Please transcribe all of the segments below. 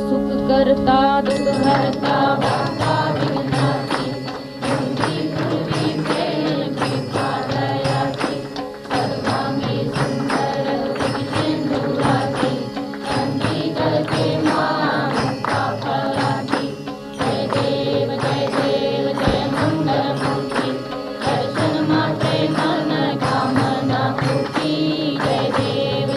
सुख करता दुख हरता भक्ता विघ्नाती पूर्वी पूर्वी प्रेम कृपा दया की सर्वांगी सुंदर दिव्येन्दुराती कंठी करके मां मुक्ता फलाती जय देव जय मंगल मूर्ति दर्शन मात्रे मन कामना पूर्ति जय देव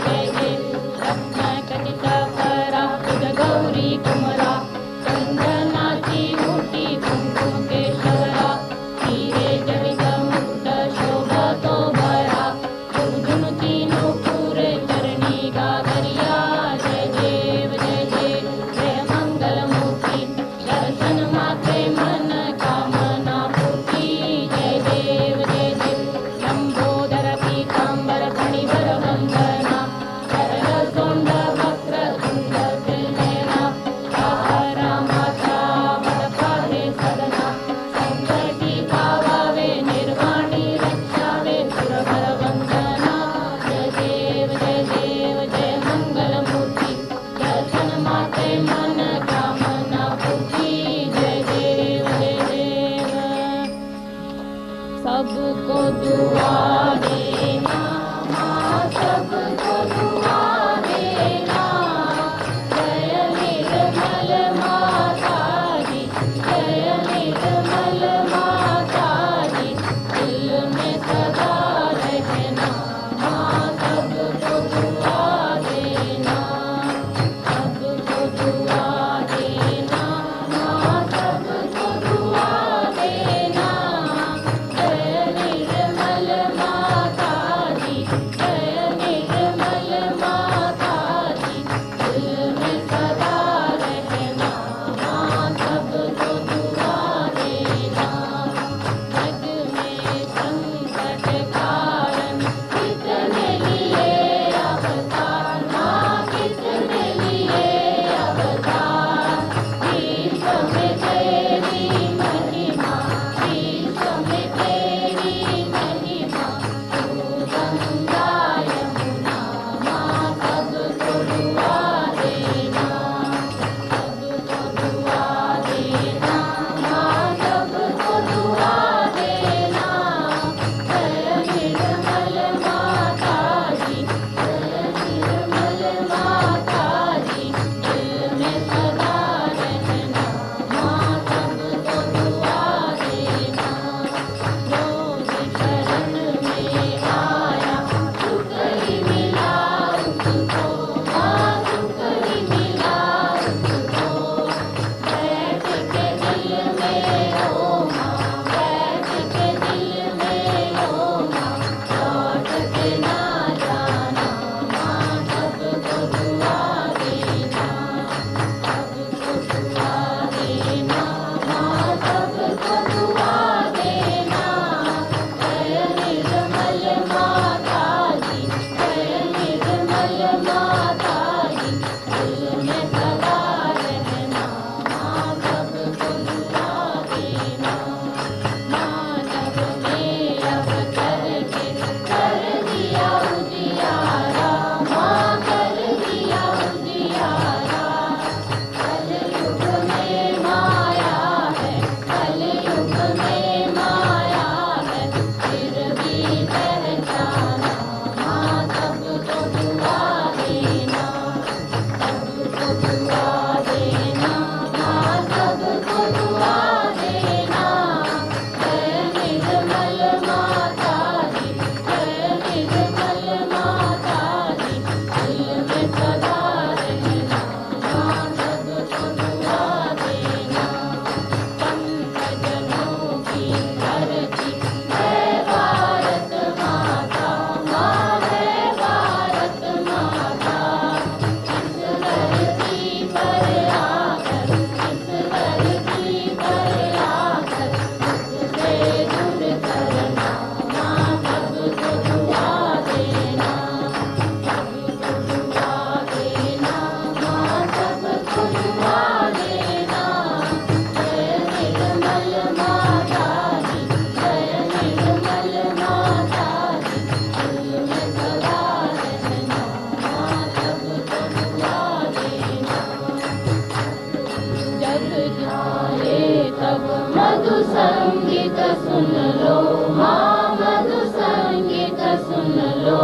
मधु संगीत सुन लो, माँ मधु संगीत सुन लो।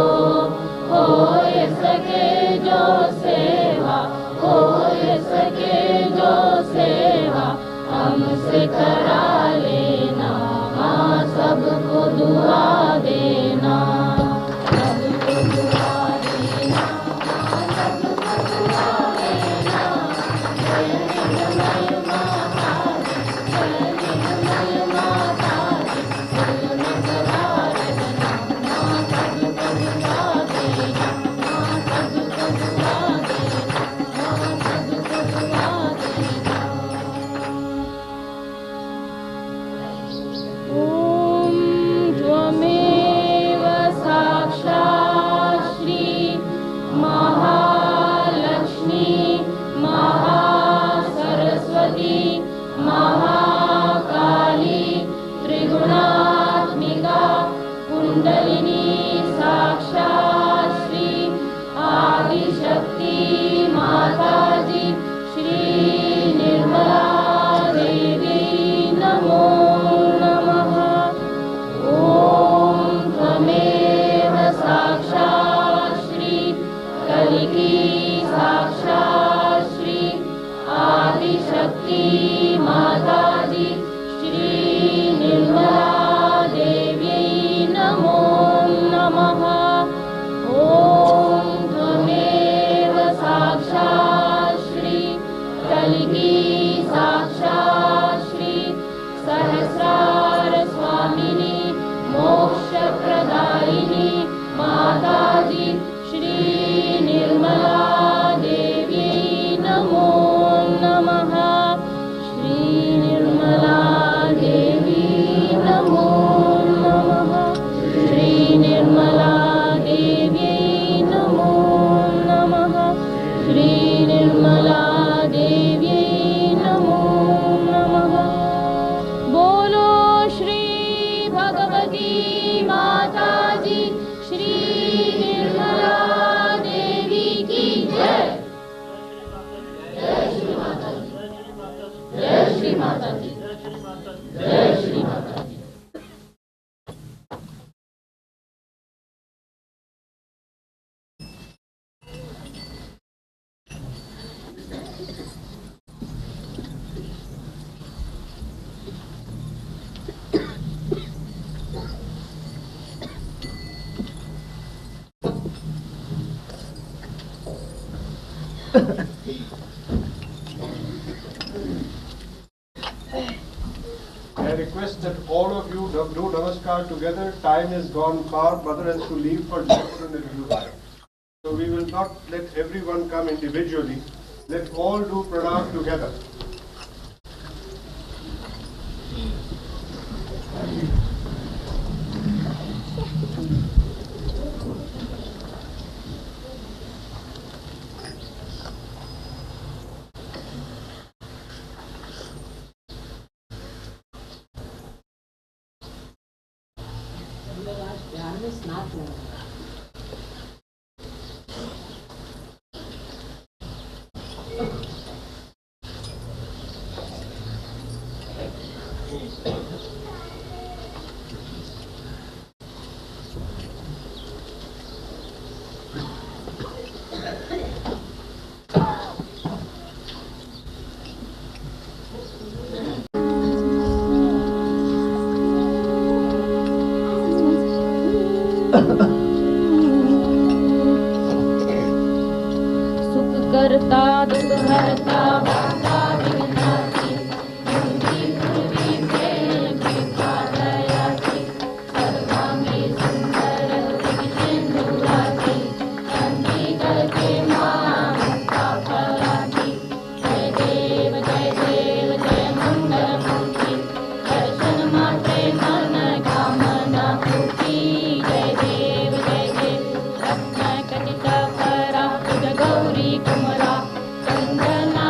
हो सके जो सेवा, हो सके जो सेवा हमसे करा लेना, माँ सबको दुआ देना, सबको दुआ देना, माँ सबको दुआ देना। जय निर्मल माता दी, जय निर्मल माता दी, दिल में सदा रहना, माँ सबको दुआ देना, माँ सबको दुआ देना, माँ सबको दुआ देना। ॐ त्वमेव साक्षात् श्री महालक्ष्मी महासरस्वती महाकाली त्रिगुणात्मिका कुण्डलिनी साक्षात् श्री आदिशक्ति माताजी श्री निर्मला देवी नमो नमः। ॐ त्वमेव साक्षात् श्री कलिकी साक्षात् श्री आदिशक्ति माताजी श्री निर्मला देवी नमो नमः। ॐ त्वमेव साक्षात् श्री कलिकी साक्षात् श्री सहस्रार स्वामिनी मोक्षप्रदायिनी माताजी श्री निर्मला देवी नमो नमः। श्री निर्मला देवी नमो नमः। श्री निर्मला देवी नमो नमः। श्री निर्मला देवी नमो नमः। बोलो श्री भगवती माताजी श्री निर्मला देवी की जय। जय श्री माता जी, जय श्री माता जी, जय श्री माता जी। I request that all of you do namaskar together. Time is gone far. Mother has to leave for Jaipur in a little while. So we will not let everyone come individually. Let all do pranam together. सुख करता दुख हरता बाधा विघ्नाची, पूर्वी पूर्वी प्रेम कृपा दयाची, सर्वांगी सुंदर सिंधुराची, संधी करते माता फलाची। जय देव जय मंगलमूर्ती, दर्शन मात्रे मन कामना पूर्ती। जय देव रत्न कटित करा तुझ गौरी कुमरा, चंदना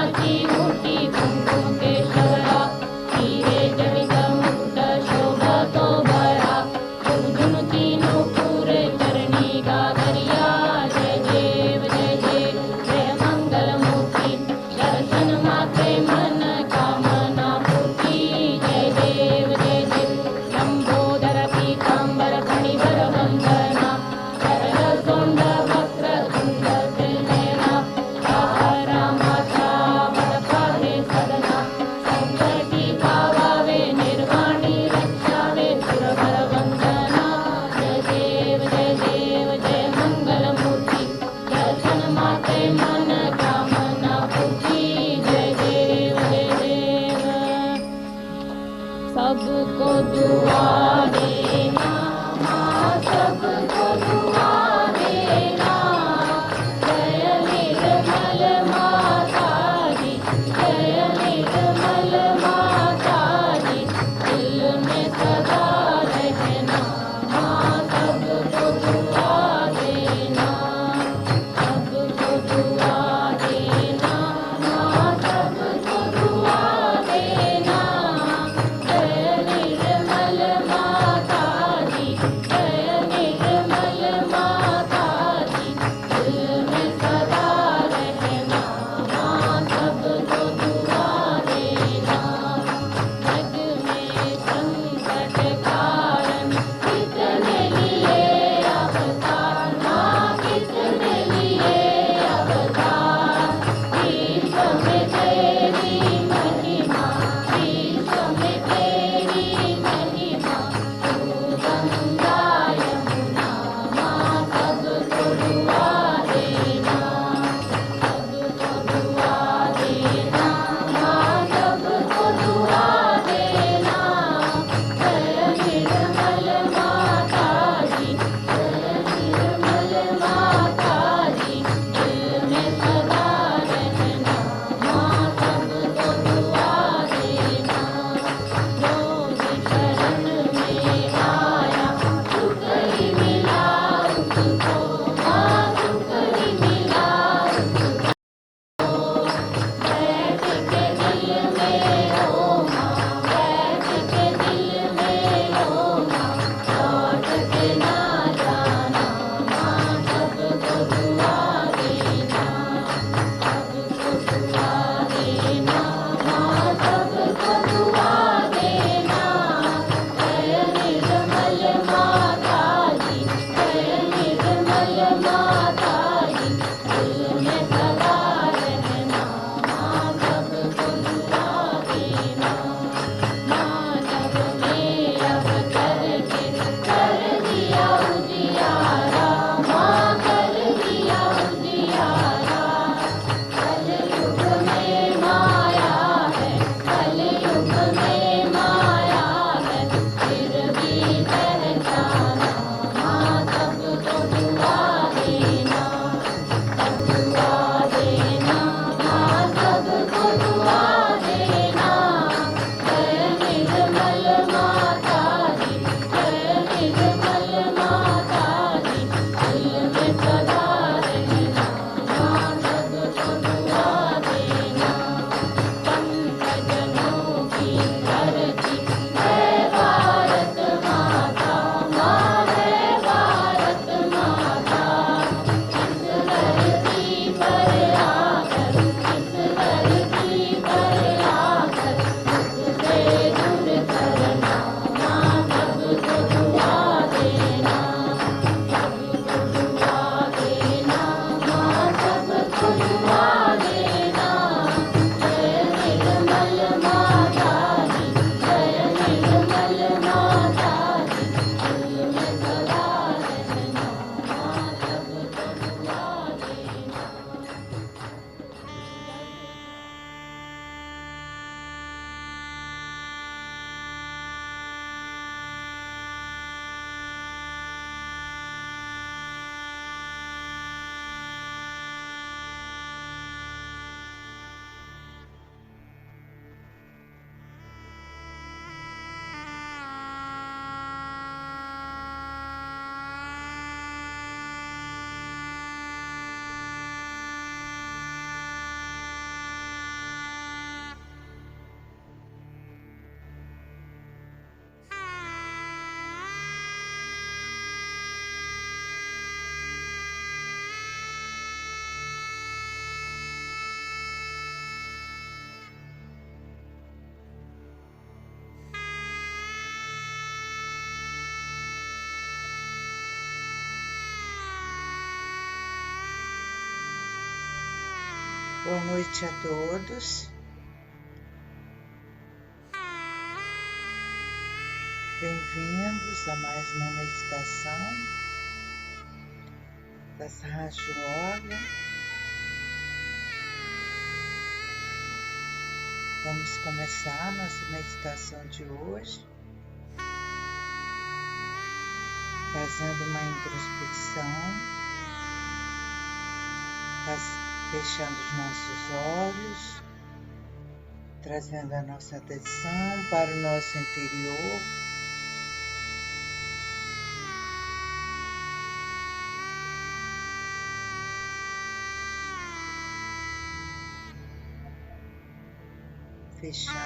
सबको दुआ देना, माँ सबको दुआ देना। जय निर्मल माता जी, जय निर्मल माता जी, दिल में सदा रहना, माँ सबको दुआ देना, सबको दुआ देना, माँ सबको दुआ देना। जय निर्मल माता जी, जय निर्मल माता जी, दिल में सदा रहना, माँ सबको दुआ देना। जग में संकट कारण कितने लिए अवतार, माँ कितने लिए अवतार। विश्व में तेरी महिमा, विश्व में तेरी महिमा, तू गंगा यमुना, माँ सबको दुआ देना, सबको दुआ देना, माँ सबको दुआ देना। जय निर्मल माता जी, जय निर्मल माता जी, दिल में सदा रहना, माँ सबको दुआ देना। रोज शरण में आया, सुख ही मिला उसको, माँ सुख ही मिला उसको। बैठ के दिल में ओ माँ, बैठ के दिल में ओ माँ, लौट के ना जाना, माँ सबको दुआ देना, सबको दुआ देना, माँ सबको दुआ देना। जय निर्मल माता जी, जय निर्मल माता जी, दिल में सदा रहना, माँ सबको दुआ देना। मानव में अवतर के कर दिया उजियारा, माँ कर दिया उजियारा। कलयुग में माया है, कलयुग में माया है, फिर भी पहचाना, माँ सबको दुआ देना, दुआ देना, माँ सबको दुआ देना। जय निर्मल माता जी, जय निर्मल माता जी, दिल में सदा रहना, माँ सबको दुआ देना। पंकजों की धरती है भारत माता, माँ है भारत माता। इस धरती पर आकर, इस धरती पर आकर, मुझसे दूर करना, माँ सबको दुआ देना, सबको दुआ देना, माँ सबको दुआ देना। जय निर्मल माता जी, जय निर्मल माता जी, दिल में सदा रहना, माँ सबको दुआ देना। Boa noite a todos. Bem-vindos a mais uma meditação das Rádio Yoga. Vamos começar a nossa meditação de hoje, fazendo uma introspecção, fechando os nossos olhos, trazendo a nossa atenção para o nosso interior. Fechando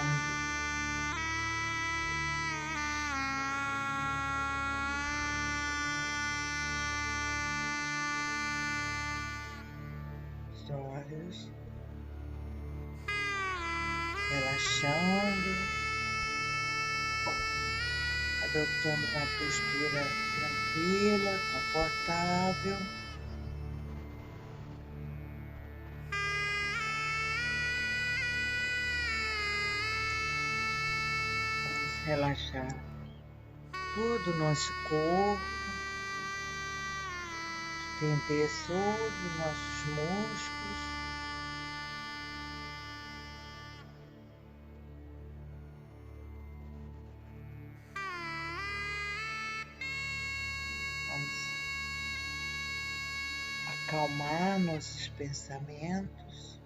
os olhos, relaxando, adotando uma postura tranquila, confortável. Vamos relaxar todo o nosso corpo, estender sobre os nossos músculos. Vamos acalmar nossos pensamentos.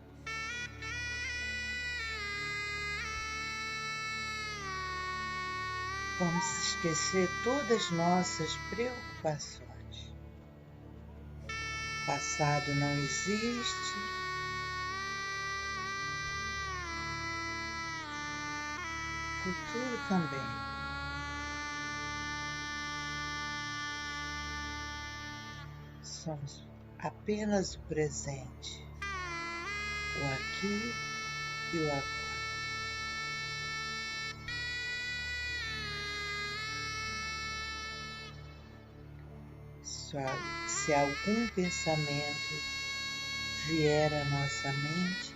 Vamos esquecer todas as nossas preocupações. O passado não existe. O futuro também. Somos apenas o presente, o aqui e o agora. Se algum pensamento vier à nossa mente,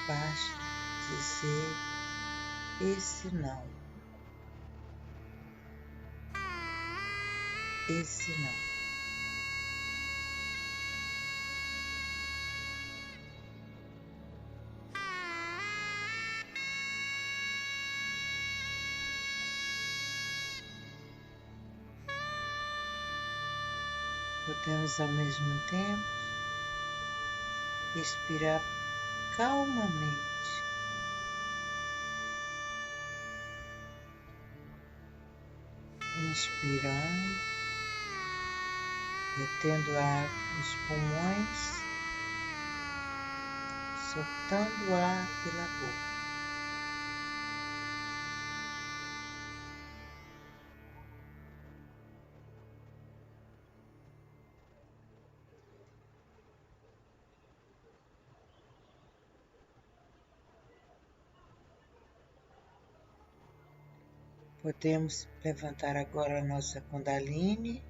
basta dizer esse não, esse não. Podemos ao mesmo tempo respirar calmamente, inspirando, retendo ar nos pulmões, soltando o ar pela boca. Podemos levantar agora a nossa Kundalini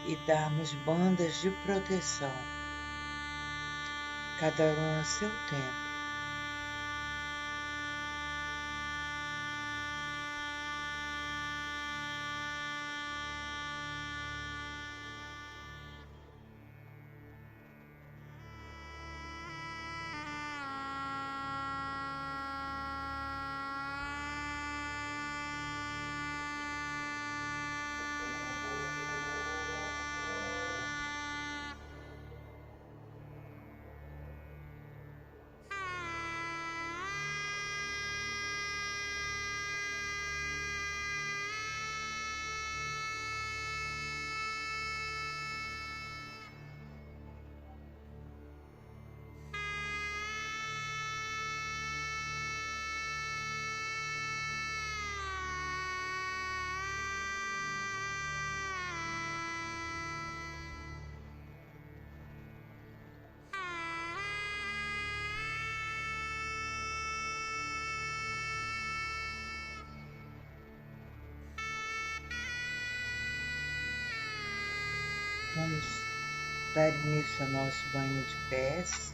e darmos bandas de proteção, cada um a seu tempo. Vamos dar início ao nosso banho de pés,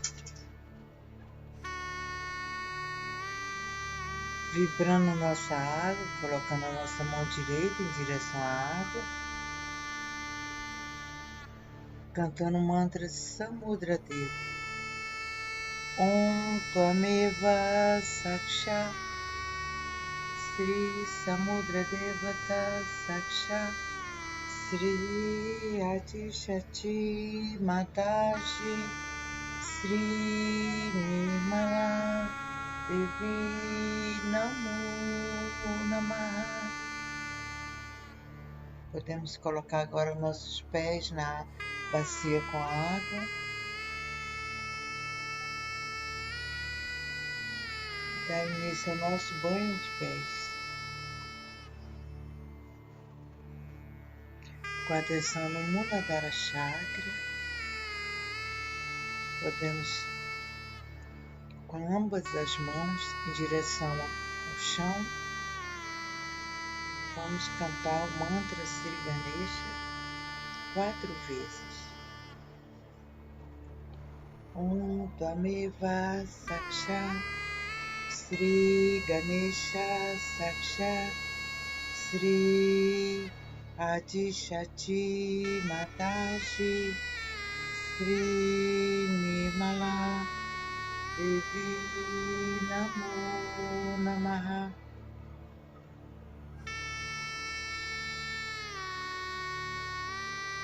vibrando nossa água, colocando a nossa mão direita em direção à água, cantando o mantra Samudra Deva. Om Tvameva Saksha Sri Samudra Devata Saksha Sri Adi Shakti Mataji Sri Nirmala Devi Namo Namaha. Podemos colocar agora nossos pés na bacia com a água. Dar início ao nosso banho de pés. Com atenção no Muladhara Chakra. Podemos, com ambas as mãos em direção ao chão, vamos cantar o mantra Sri Ganesha 4 vezes. Om Tvameva Saksha Sri Ganesha Saksha Sri Adi Shakti Mataji Sri Nirmala Devi Namo Namaha.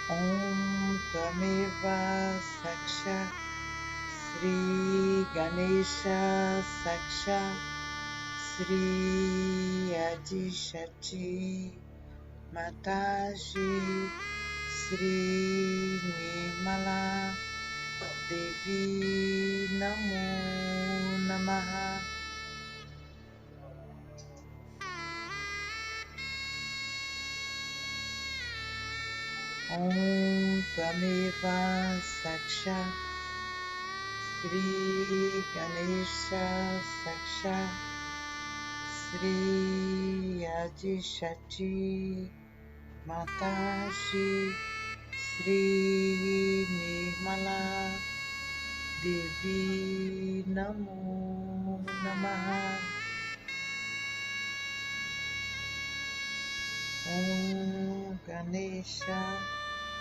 Om Tvameva Saksha Sri Ganesha Saksha Sri Adi Shakti Mataji Sri Nirmala Devi Namo Namaha. Om Tvameva Saksha Sri Ganesha Saksha Sri Adi Shakti Mataji Sri Nirmala Devi Namo Namaha. Om Ganesha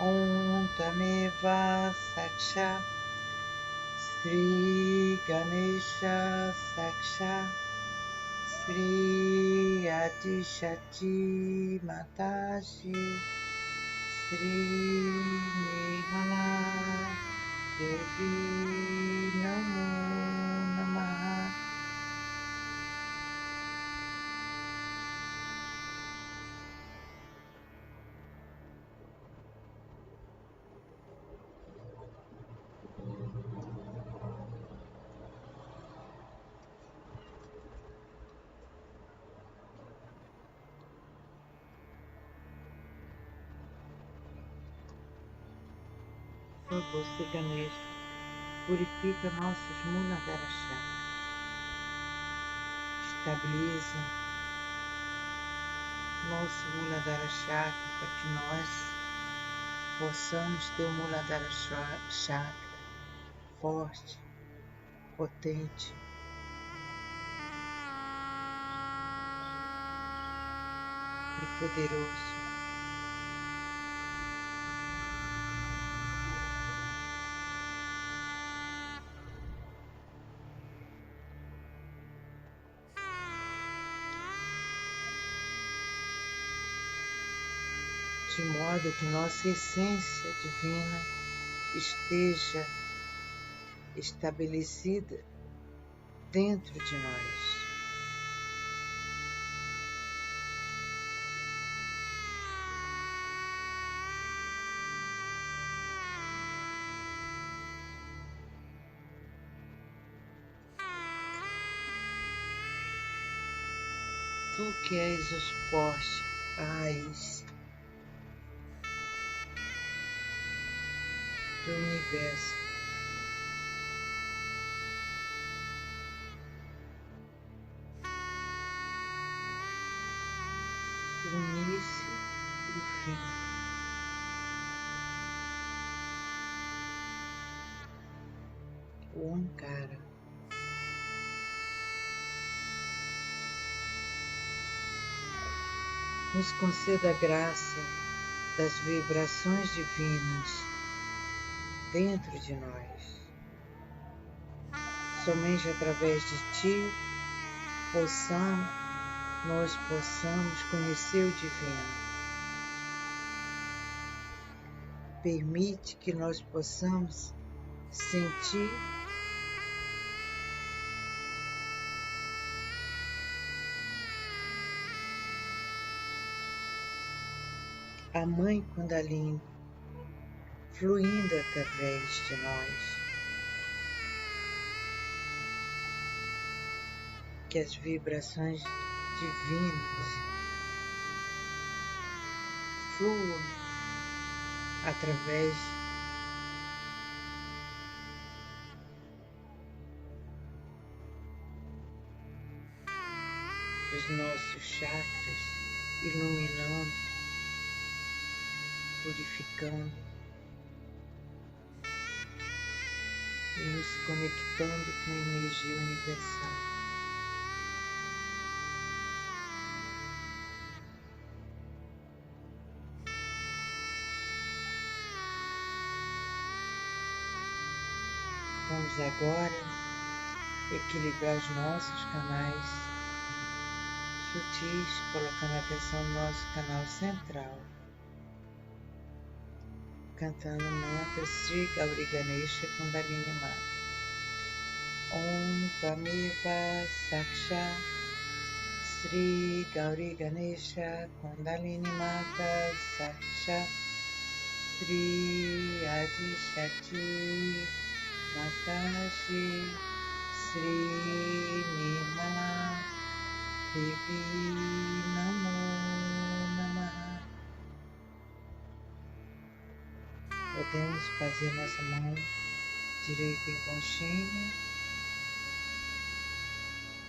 Om Tvameva Saksha Sri Ganesha Saksha Sri Adi Shakti Mataji Sri Nirmala Devi Namo Namaha. Por você, Ganesha, purifica nossos Muladhara Chakras, estabiliza nosso Muladhara Chakra para que nós possamos ter um Muladhara Chakra forte, potente e poderoso. De modo que nossa essência divina esteja estabelecida dentro de nós. Tu que és o suporte, a raiz do universo, o início e o fim. O Ankara. Nos conceda a graça das vibrações divinas dentro de nós. Somente através de Ti nós possamos conhecer o Divino. Permite que nós possamos sentir a Mãe Kundalini fluindo através de nós. Que as vibrações divinas fluam através dos nossos chakras, iluminando, purificando e nos conectando com a energia universal. Vamos agora equilibrar os nossos canais sutis, colocando a atenção no nosso canal central, cantando o mantra Sri Gauri Ganesha Kundalini Mata. Om Tvameva Saksha Sri Gauri Ganesha Kundalini Mata Saksha Sri Adi Shakti Matashi Sri Nirmala Devi Namo Namaha. Podemos fazer nossa mão direita em conchinha,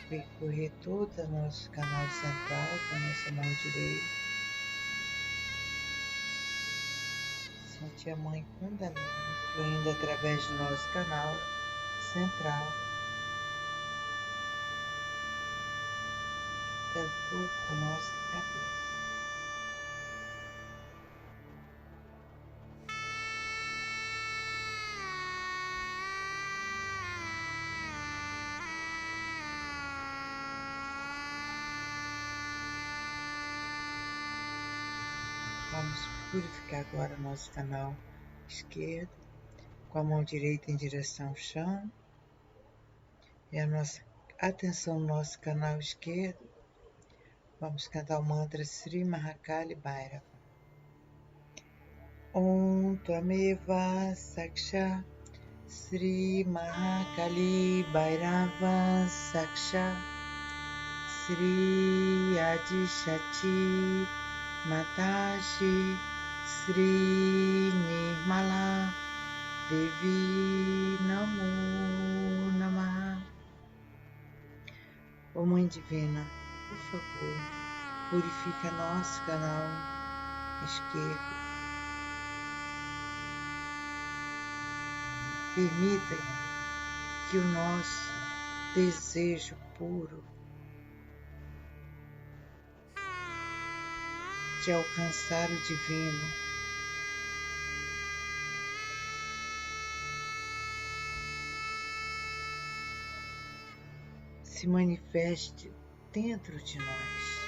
percorrer todo o nosso canal central com a nossa mão direita, sentir a Mãe Kundalini fluindo através do nosso canal central, pelo topo da nossa cabeça. Vamos purificar agora o nosso canal esquerdo, com a mão direita em direção ao chão, e a nossa atenção no nosso canal esquerdo. Vamos cantar o mantra Sri Mahakali Bhairava. Om Tvameva Saksha Sri Mahakali Bhairava Saksha Sri Adi Shakti Matashi Sri Nirmala Devi Namo Namaha. Ó Mãe Divina, por favor, purifica nosso canal esquerdo. Permita que o nosso desejo puro de alcançar o divino se manifeste dentro de nós.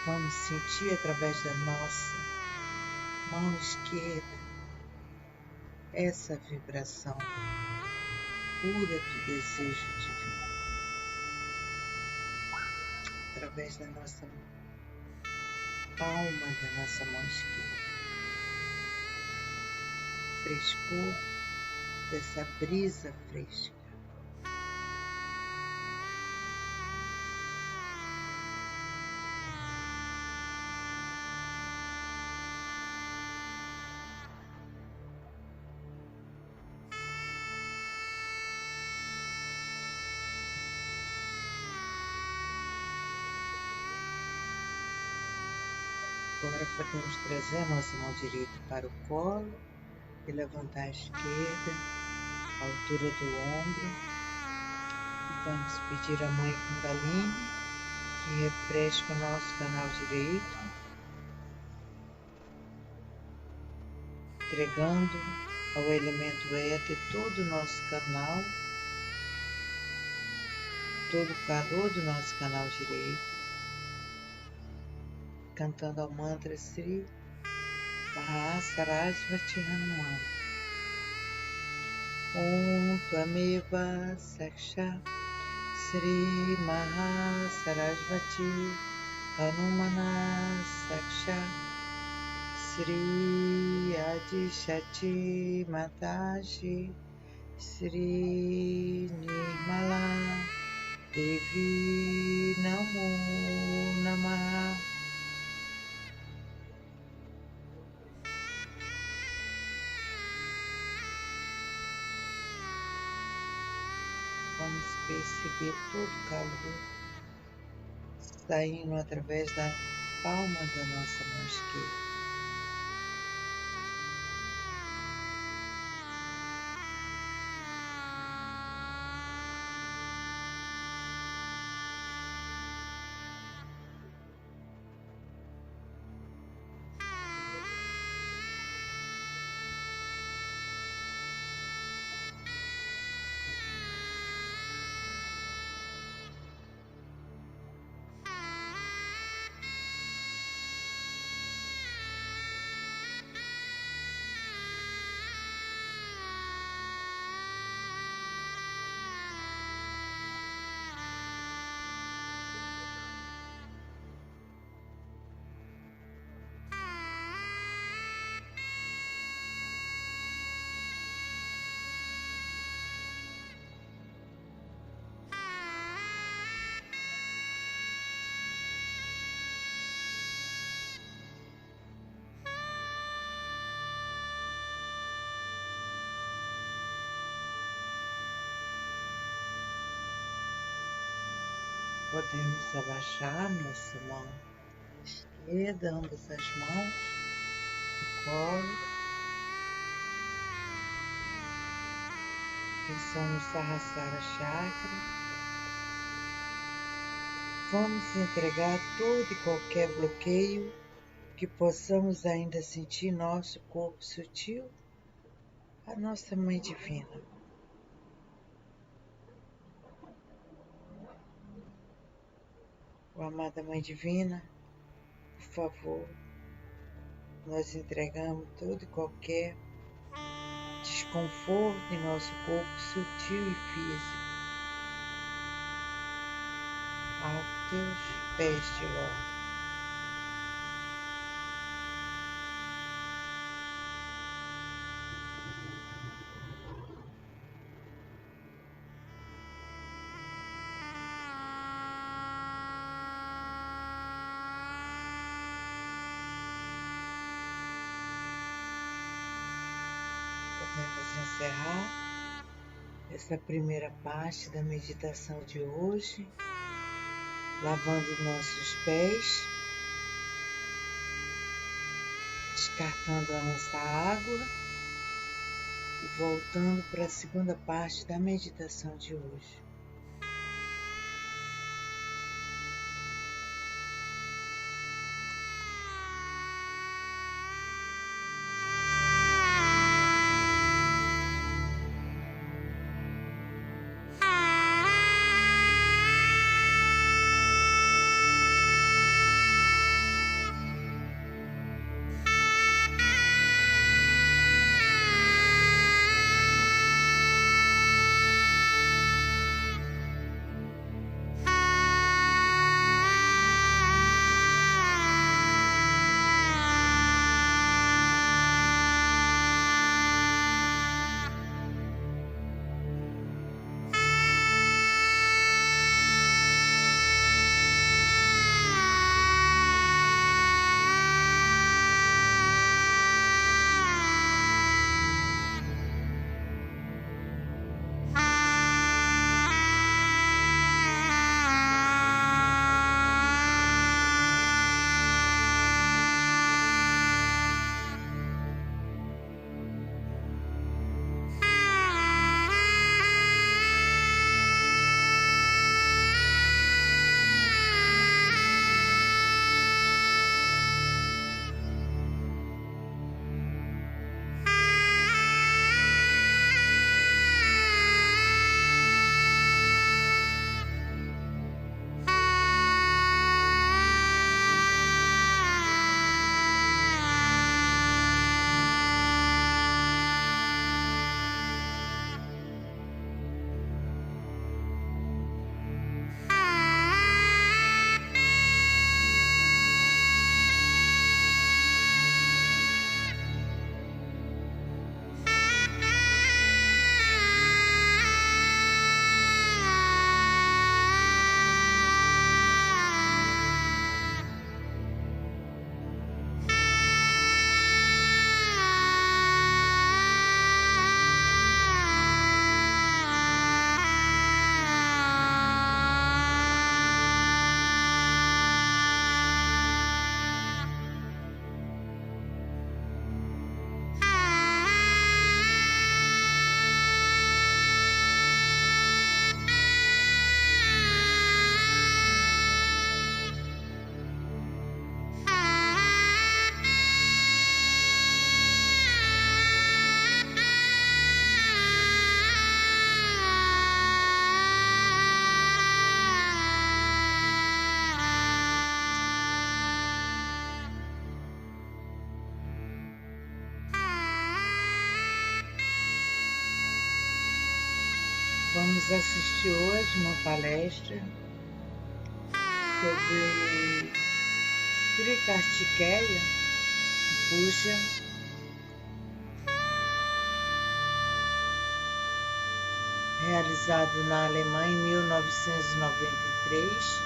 Vamos sentir através da nossa mão esquerda essa vibração pura do desejo divino. Através da nossa palma da nossa mão esquerda. Frescor dessa brisa fresca. Agora podemos trazer a nossa mão direita para o colo e levantar a esquerda à altura do ombro. E vamos pedir à Mãe Kundalini que refresque o nosso canal direito entregando ao elemento éter todo o nosso canal, todo o calor do nosso canal direito, cantando ao mantra Sri Mahasarasvati Hanuman. Om Tvameva Saksha Sri Mahasarasvati Hanumana Saksha Sri Adishati Mataji Sri Nirmala Devi Namo Namaha. Vamos perceber todo o calor saindo através da palma da nossa mão esquerda. Podemos abaixar nossa mão esquerda, ambas as mãos no colo. Pensamos Sahasrara Chakra. Vamos entregar todo e qualquer bloqueio que possamos ainda sentir em nosso corpo sutil à nossa Mãe Divina. Oh, amada Mãe Divina, por favor, nós entregamos todo e qualquer desconforto em nosso corpo sutil e físico aos teus pés de lótus. Podemos encerrar essa primeira parte da meditação de hoje, lavando nossos pés, descartando a nossa água e voltando para a segunda parte da meditação de hoje. vamos assistir hoje uma palestra sobre Sri Kartikeya Puja, realizado na Alemanha em 1993.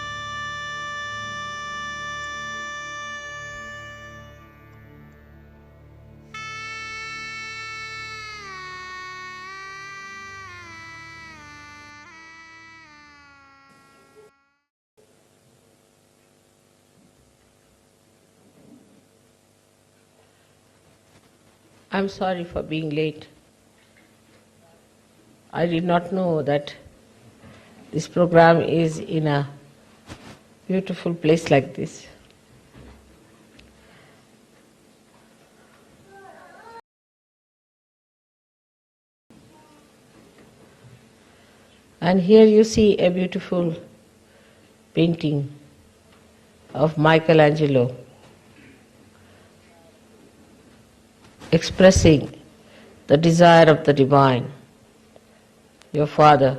I'm sorry for being late. I did not know that this program is in a beautiful place like this. And here you see a beautiful painting of Michelangelo expressing the desire of the divine, your Father.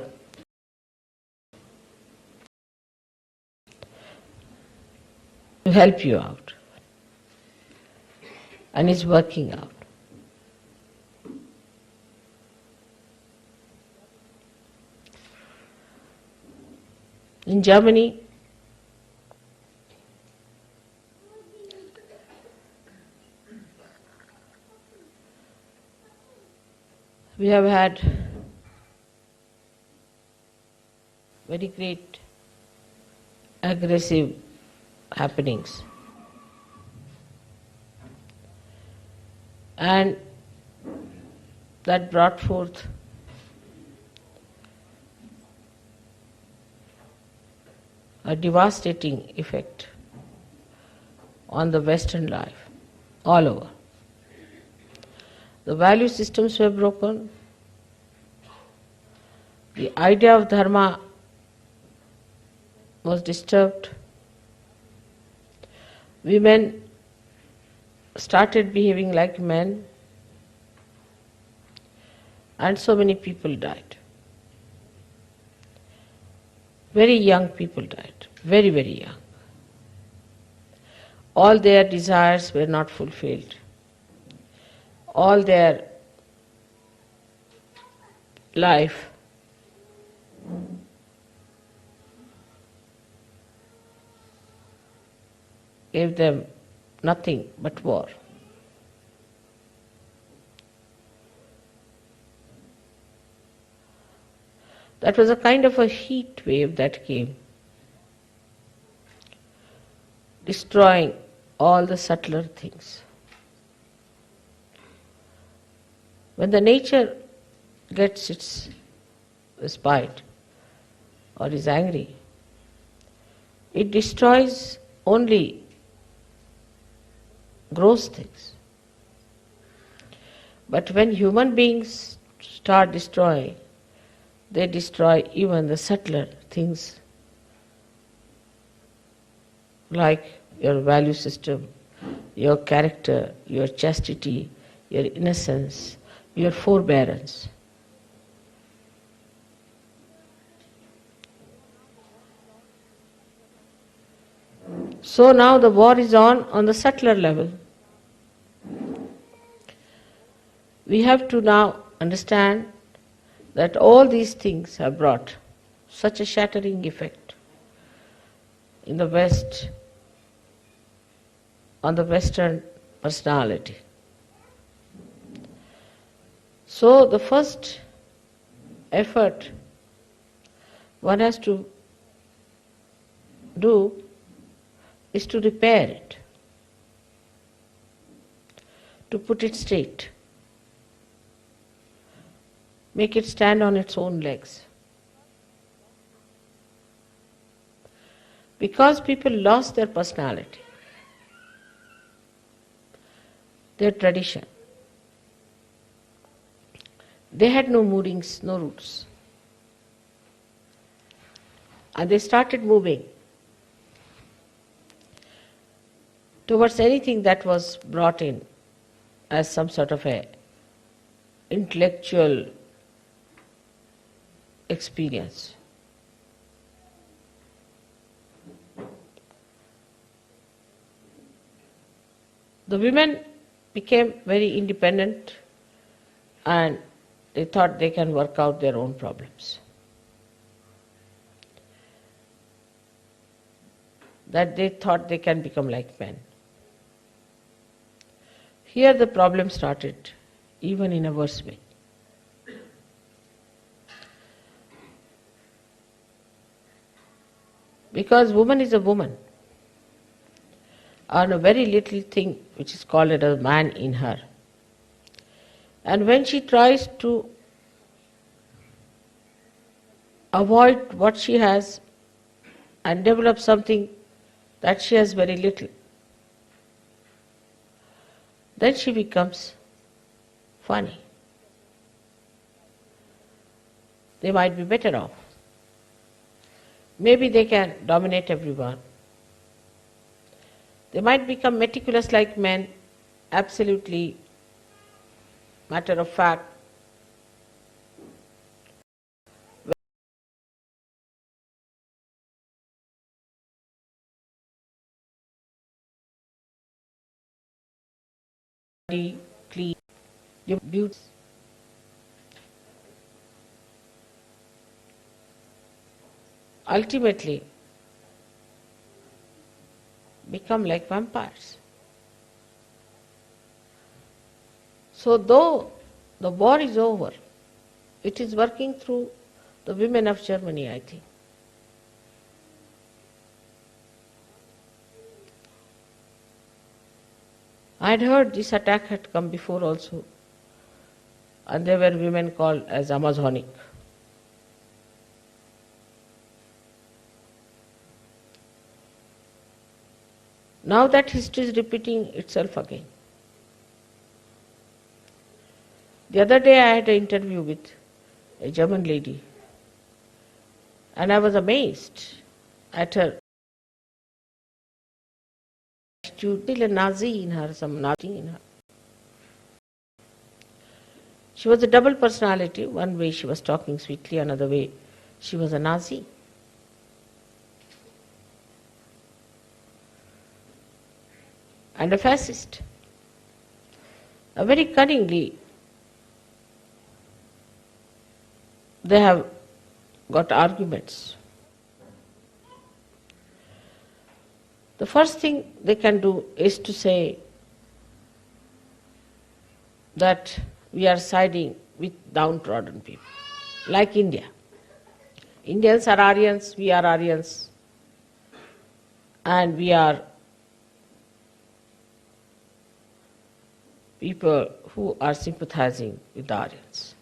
To help you out. And is working out. In Germany, we have had very great aggressive happenings. And that brought forth a devastating effect on the Western life all over. The value systems were broken. The idea of dharma was disturbed. Women started behaving like men, and so many people died. Very young people died, very, very young. All their desires were not fulfilled. All their life gave them nothing but war. That was a kind of a heat wave that came, destroying all the subtler things. When the nature gets its respite or is angry, it destroys only gross things. But when human beings start destroying, they destroy even the subtler things like your value system, your character, your chastity, your innocence, your forbearance. So now the war is on the subtler level. We have to now understand that all these things have brought such a shattering effect in the West, on the Western personality. So the first effort one has to do is to repair it, to put it straight, make it stand on its own legs. Because people lost their personality, their tradition. They had no moorings, no roots. And they started moving towards anything that was brought in as some sort of a intellectual experience. The women became very independent and they thought they can work out their own problems. That they thought they can become like men. Here the problem started, even in a worse way. Because woman is a woman, and a very little thing which is called a man in her. And when she tries to avoid what she has and develop something that she has very little, then she becomes funny. They might be better off. Maybe they can dominate everyone. They might become meticulous like men, absolutely matter of fact. Clean, beauty. Ultimately, become like vampires. So though the war is over, it is working through the women of Germany, I think. I had heard this attack had come before also, and there were women called as Amazonic. Now that history is repeating itself again. The other day I had an interview with a German lady, and I was amazed at her attitude. Still a Nazi in her, some Nazi in her. She was a double personality. One way she was talking sweetly, another way she was a Nazi. And a fascist. Very cunningly, they have got arguments. The first thing they can do is to say that we are siding with downtrodden people, like India. Indians are Aryans, we are Aryans, and we are people who are sympathizing with the Aryans.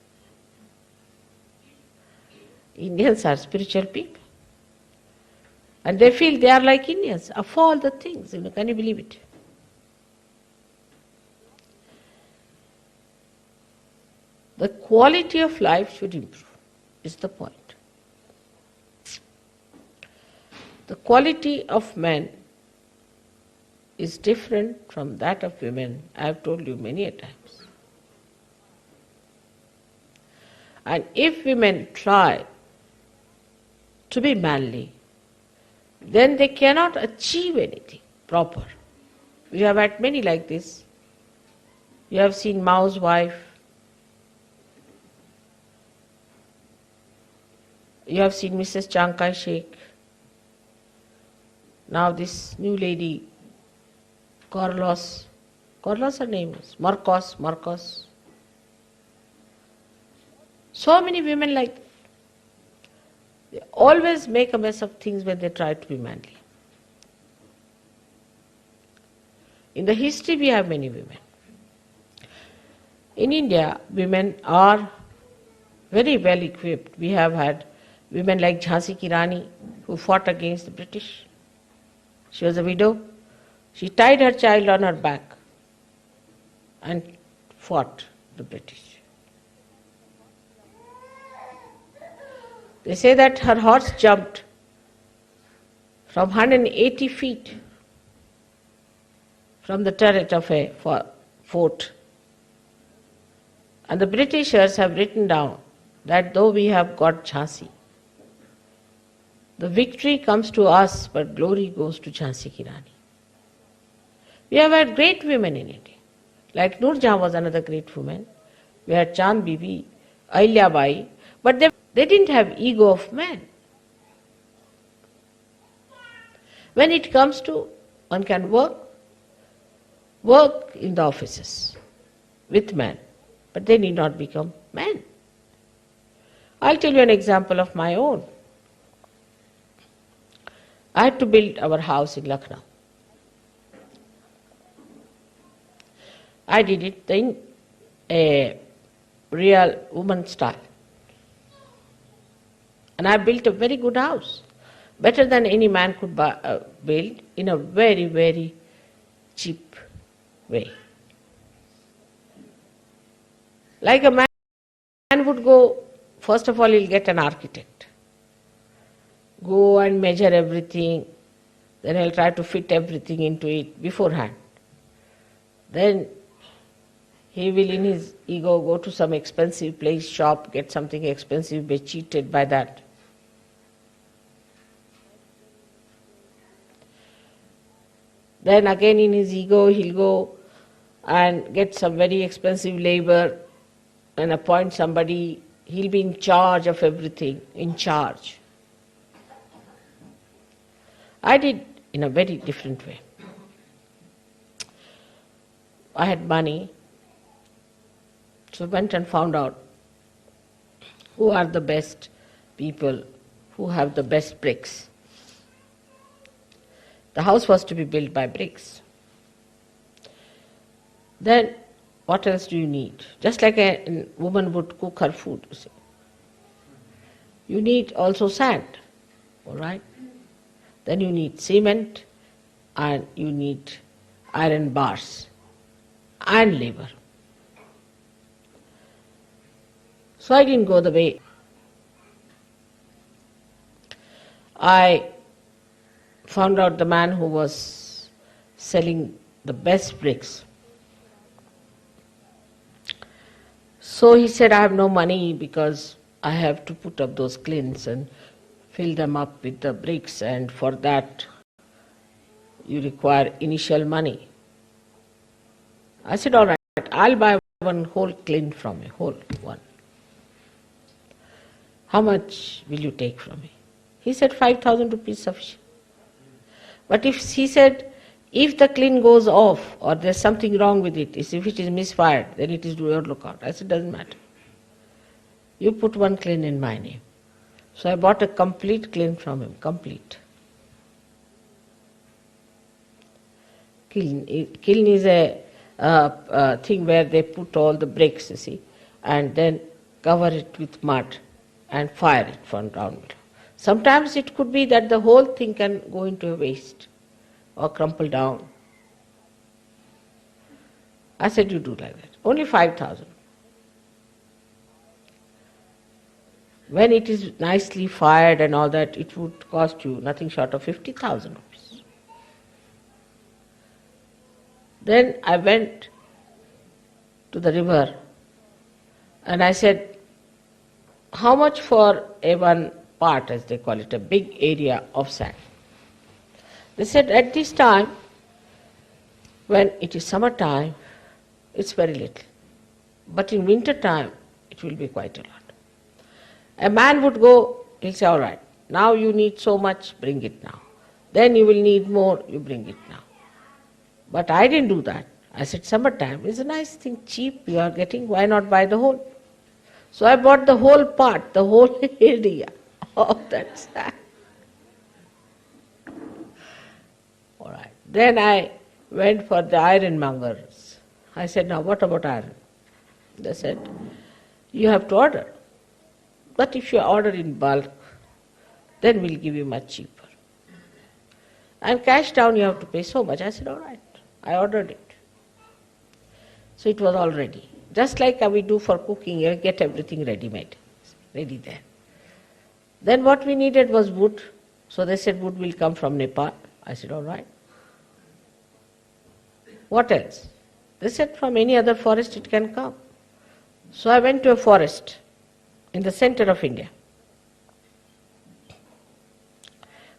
Indians are spiritual people. And they feel they are like Indians, of all the things. Can you believe it? The quality of life should improve, is the point. The quality of men is different from that of women, I have told you many a times. And if women try to be manly, then they cannot achieve anything proper. We have had many like this. You have seen Mao's wife. You have seen Mrs. Chiang Kai-shek. Now this new lady, Carlos her name is, Marcos. So many women like that. They always make a mess of things when they try to be manly. In the history we have many women. In India, women are very well equipped. We have had women like Jhansi Ki Rani who fought against the British. She was a widow. She tied her child on her back and fought the British. They say that her horse jumped from 180 feet from the turret of a fort. And the Britishers have written down that though we have got Jhansi, the victory comes to us, but glory goes to Jhansi Ki Rani. We have had great women in India. Like Noor Jahan was another great woman. We had Chand Bibi, Ahilya Bai, but they didn't have ego of man. When it comes to, one can work in the offices with men, but they need not become men. I'll tell you an example of my own. I had to build our house in Lucknow. I did it in a real woman style. And I built a very good house, better than any man could build, in a very, very cheap way. Like a man would go, first of all he'll get an architect. Go and measure everything, then he'll try to fit everything into it beforehand. Then he will in his ego go to some expensive place, shop, get something expensive, be cheated by that. Then again in his ego he'll go and get some very expensive labor and appoint somebody. He'll be in charge of everything, in charge. I did in a very different way. I had money, so I went and found out who are the best people, who have the best bricks. The house was to be built by bricks. Then what else do you need? Just like a woman would cook her food, you see. You need also sand, all right? Then you need cement and you need iron bars and labor. So I didn't go the way. I found out the man who was selling the best bricks. So he said, I have no money because I have to put up those clins and fill them up with the bricks, and for that you require initial money. I said, all right, I'll buy one whole clin from you, whole one. How much will you take from me? He said 5,000 rupees sufficient. But he said, if the clin goes off or there's something wrong with it, if it is misfired, then it is your lookout. I said, doesn't matter. You put one clin in my name. So I bought a complete clin from him, complete. Kiln is a thing where they put all the bricks, you see, and then cover it with mud and fire it from down below. Sometimes it could be that the whole thing can go into a waste or crumple down. I said, you do like that. Only 5,000. When it is nicely fired and all that, it would cost you nothing short of 50,000 rupees. Then I went to the river and I said, how much for a one part, as they call it, a big area of sand? They said, at this time, when it is summertime, it's very little. But in winter time, it will be quite a lot. A man would go, he'll say, all right, now you need so much, bring it now. Then you will need more, you bring it now. But I didn't do that. I said, summertime is a nice thing, cheap you are getting, why not buy the whole? So I bought the whole part, the whole area of that sand. All right. Then I went for the ironmongers. I said, now what about iron? They said, you have to order. But if you order in bulk, then we'll give you much cheaper. And cash down you have to pay so much. I said, all right. I ordered it. So it was all ready. Just like we do for cooking, you get everything ready-made, ready there. Then what we needed was wood. So they said wood will come from Nepal. I said, all right. What else? They said from any other forest it can come. So I went to a forest in the center of India,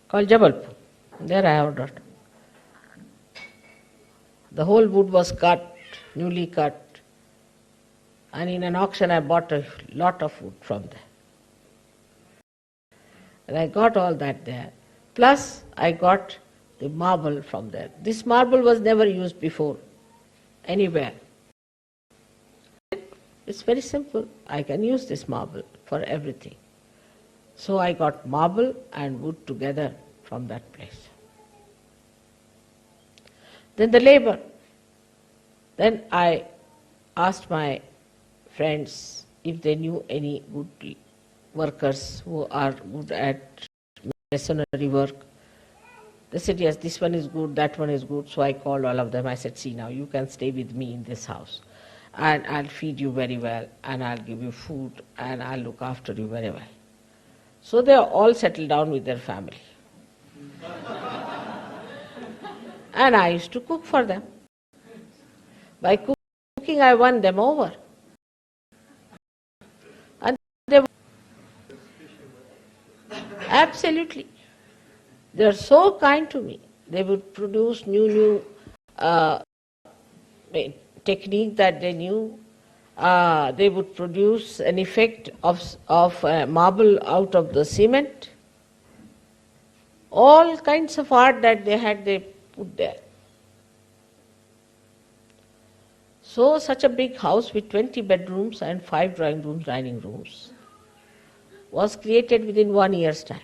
called Jabalpur. There I ordered. The whole wood was cut, newly cut, and in an auction I bought a lot of wood from there. And I got all that there. Plus I got the marble from there. This marble was never used before, anywhere. It's very simple. I can use this marble for everything. So I got marble and wood together from that place. Then the labor. Then I asked my friends if they knew any good workers who are good at masonry work. They said, yes, this one is good, that one is good. So I called all of them. I said, see now, you can stay with me in this house. And I'll feed you very well, and I'll give you food, and I'll look after you very well. So they all settled down with their family. And I used to cook for them. By cooking, I won them over. And they absolutely. They are so kind to me. They would produce new technique that they knew. They would produce an effect of marble out of the cement. All kinds of art that they had, they put there. So such a big house with 20 bedrooms and 5 drawing rooms, dining rooms was created within 1 year's time.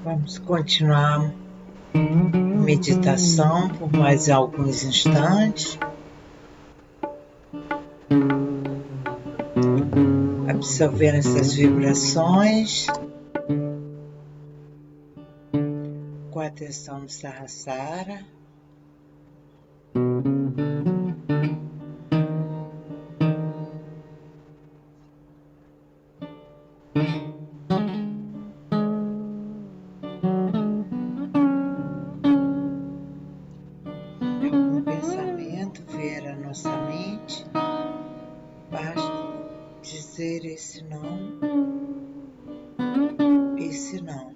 Vamos continuar a meditação por mais alguns instantes, absorvendo essas vibrações com a atenção no Sahasrara. Algum pensamento vier à nossa mente, basta dizer esse não, esse não.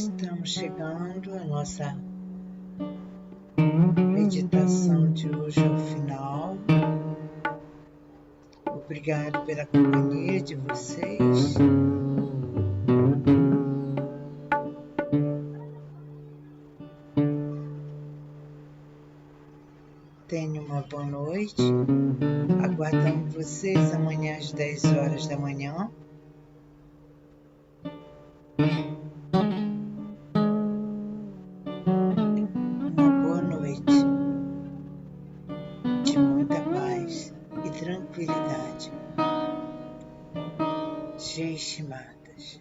Estamos chegando à nossa meditação de hoje ao final. Obrigado pela companhia de vocês. Tenham uma boa noite. Aguardamos vocês amanhã às 10 horas da manhã. Uma boa noite de muita paz e tranquilidade. Jai Shri Matas.